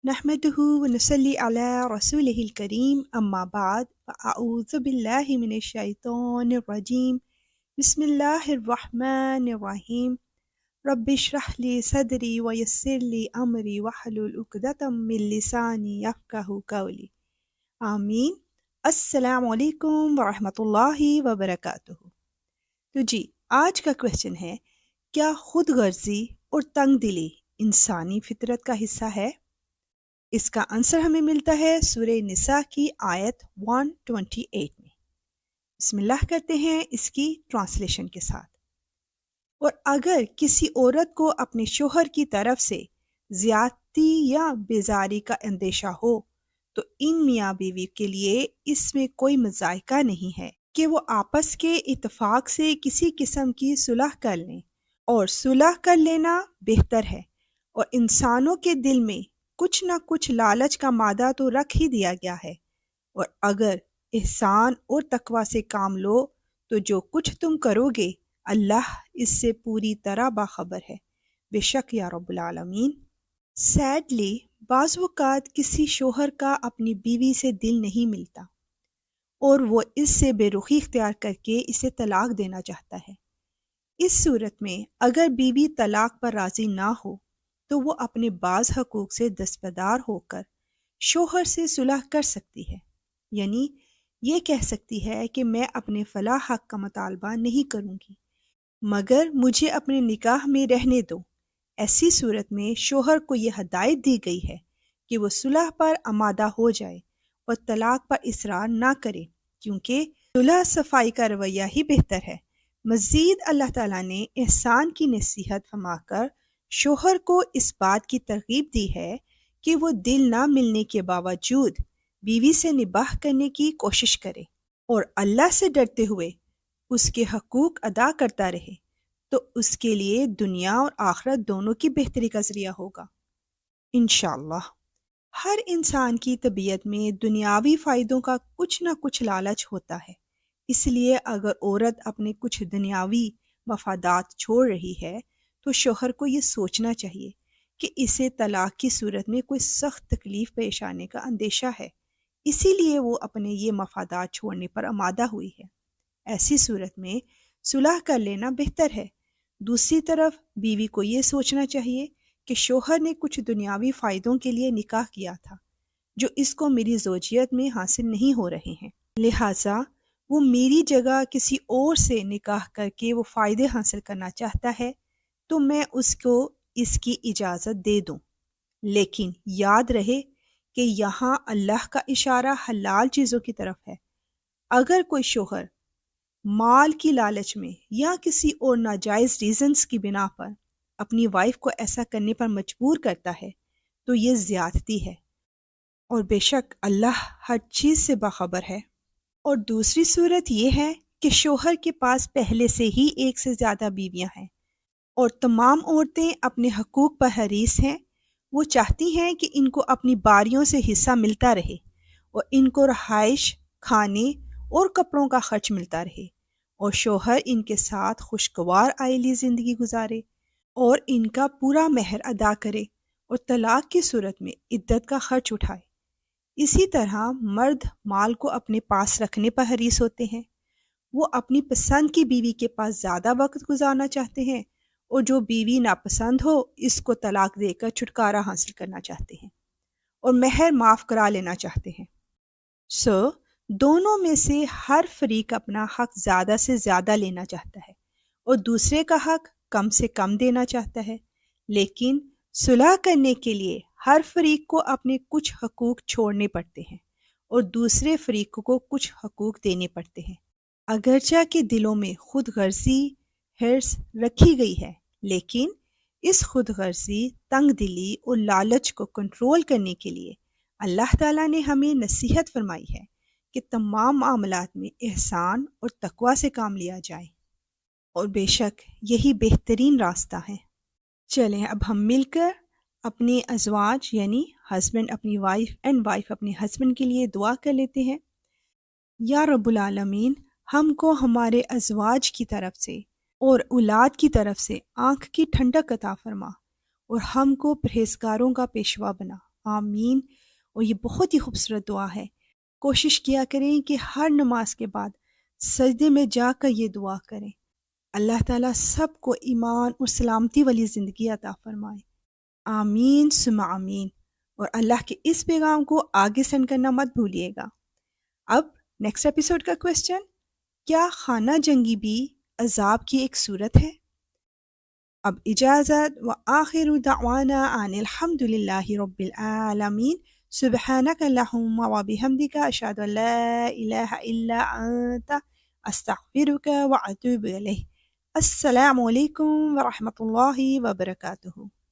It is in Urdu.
نحمده ونصلي على رسوله الكريم أما بعد فأعوذ بالله من الشيطان الرجيم بسم الله الرحمن الرحيم رب اشرح لي صدري ويسر لي أمري واحلل عقدة من لساني يفقهوا قولي آمین۔ السلام علیکم ورحمۃ اللہ وبرکاتہ۔ تو جی آج کا کویسچن ہے، کیا خود غرضی اور تنگ دلی انسانی فطرت کا حصہ ہے؟ اس کا آنسر ہمیں ملتا ہے سورہ نساء کی آیت 128 میں۔ بسم اللہ کرتے ہیں اس کی ٹرانسلیشن کے ساتھ۔ اور اگر کسی عورت کو اپنے شوہر کی طرف سے زیادتی یا بیزاری کا اندیشہ ہو تو ان میاں بیوی کے لیے اس میں کوئی مذائقہ نہیں ہے کہ وہ آپس کے اتفاق سے کسی قسم کی صلح کر لیں، اور صلح کر لینا بہتر ہے۔ اور انسانوں کے دل میں کچھ نہ کچھ لالچ کا مادہ تو رکھ ہی دیا گیا ہے، اور اگر احسان اور تقوی سے کام لو تو جو کچھ تم کرو گے اللہ اس سے پوری طرح باخبر ہے، بے شک یا رب العالمین۔ سیڈلی بعض اوقات کسی شوہر کا اپنی بیوی سے دل نہیں ملتا اور وہ اس سے بے رخی اختیار کر کے اسے طلاق دینا چاہتا ہے۔ اس صورت میں اگر بیوی طلاق پر راضی نہ ہو تو وہ اپنے بعض حقوق سے دستبردار ہو کر شوہر سے صلح کر سکتی ہے، یعنی یہ کہہ سکتی ہے کہ میں اپنے فلاں حق کا مطالبہ نہیں کروں گی مگر مجھے اپنے نکاح میں رہنے دو۔ ایسی صورت میں شوہر کو یہ ہدایت دی گئی ہے کہ وہ صلح پر آمادہ ہو جائے اور طلاق پر اصرار نہ کرے، کیونکہ صلح صفائی کا رویہ ہی بہتر ہے۔ مزید اللہ تعالیٰ نے احسان کی نصیحت فرما کر شوہر کو اس بات کی ترغیب دی ہے کہ وہ دل نہ ملنے کے باوجود بیوی سے نباہ کرنے کی کوشش کرے اور اللہ سے ڈرتے ہوئے اس کے حقوق ادا کرتا رہے، تو اس کے لیے دنیا اور آخرت دونوں کی بہتری کا ذریعہ ہوگا انشاءاللہ۔ ہر انسان کی طبیعت میں دنیاوی فائدوں کا کچھ نہ کچھ لالچ ہوتا ہے، اس لیے اگر عورت اپنے کچھ دنیاوی مفادات چھوڑ رہی ہے تو شوہر کو یہ سوچنا چاہیے کہ اسے طلاق کی صورت میں کوئی سخت تکلیف پیش آنے کا اندیشہ ہے، اسی لیے وہ اپنے یہ مفادات چھوڑنے پر آمادہ ہوئی ہے۔ ایسی صورت میں صلح کر لینا بہتر ہے۔ دوسری طرف بیوی کو یہ سوچنا چاہیے کہ شوہر نے کچھ دنیاوی فائدوں کے لیے نکاح کیا تھا جو اس کو میری زوجیت میں حاصل نہیں ہو رہے ہیں، لہٰذا وہ میری جگہ کسی اور سے نکاح کر کے وہ فائدے حاصل کرنا چاہتا ہے تو میں اس کو اس کی اجازت دے دوں، لیکن یاد رہے کہ یہاں اللہ کا اشارہ حلال چیزوں کی طرف ہے۔ اگر کوئی شوہر مال کی لالچ میں یا کسی اور ناجائز ریزنز کی بنا پر اپنی وائف کو ایسا کرنے پر مجبور کرتا ہے تو یہ زیادتی ہے، اور بے شک اللہ ہر چیز سے باخبر ہے۔ اور دوسری صورت یہ ہے کہ شوہر کے پاس پہلے سے ہی ایک سے زیادہ بیویاں ہیں اور تمام عورتیں اپنے حقوق پر حریص ہیں، وہ چاہتی ہیں کہ ان کو اپنی باریوں سے حصہ ملتا رہے اور ان کو رہائش، کھانے اور کپڑوں کا خرچ ملتا رہے، اور شوہر ان کے ساتھ خوشگوار عائلی زندگی گزارے اور ان کا پورا مہر ادا کرے اور طلاق کی صورت میں عدت کا خرچ اٹھائے۔ اسی طرح مرد مال کو اپنے پاس رکھنے پر حریص ہوتے ہیں، وہ اپنی پسند کی بیوی کے پاس زیادہ وقت گزارنا چاہتے ہیں، اور جو بیوی ناپسند ہو اس کو طلاق دے کر چھٹکارا حاصل کرنا چاہتے ہیں اور مہر معاف کرا لینا چاہتے ہیں۔ دونوں میں سے ہر فریق اپنا حق زیادہ سے زیادہ لینا چاہتا ہے اور دوسرے کا حق کم سے کم دینا چاہتا ہے، لیکن صلح کرنے کے لیے ہر فریق کو اپنے کچھ حقوق چھوڑنے پڑتے ہیں اور دوسرے فریق کو کچھ حقوق دینے پڑتے ہیں۔ اگرچہ کہ دلوں میں خود غرضی، حرص رکھی گئی ہے، لیکن اس خود غرضی، تنگ دلی اور لالچ کو کنٹرول کرنے کے لیے اللہ تعالیٰ نے ہمیں نصیحت فرمائی ہے کہ تمام معاملات میں احسان اور تقوی سے کام لیا جائے، اور بے شک یہی بہترین راستہ ہے۔ چلیں اب ہم مل کر اپنے ازواج یعنی ہسبینڈ اپنی وائف اینڈ وائف اپنے ہسبینڈ کے لیے دعا کر لیتے ہیں۔ یا رب العالمین، ہم کو ہمارے ازواج کی طرف سے اور اولاد کی طرف سے آنکھ کی ٹھنڈک عطا فرما اور ہم کو پرہیزگاروں کا پیشوا بنا۔ آمین۔ اور یہ بہت ہی خوبصورت دعا ہے۔ کوشش کیا کریں کہ ہر نماز کے بعد سجدے میں جا کر یہ دعا کریں۔ اللہ تعالیٰ سب کو ایمان اور سلامتی والی زندگی عطا فرمائے۔ آمین ثم آمین۔ اور اللہ کے اس پیغام کو آگے سینڈ کرنا مت بھولیے گا۔ اب نیکسٹ ایپیسوڈ کا کویسچن، کیا خانہ جنگی بھی عذاب کی ایک صورت ہے؟ اب اجازت، وآخر دعوانا ان الحمد للہ رب العالمین۔ سبحانک اللہم وبحمدک، اشہد ان لا الہ الا انت، استغفرک واتوب الیک۔ السلام علیکم ورحمۃ اللہ وبرکاتہ۔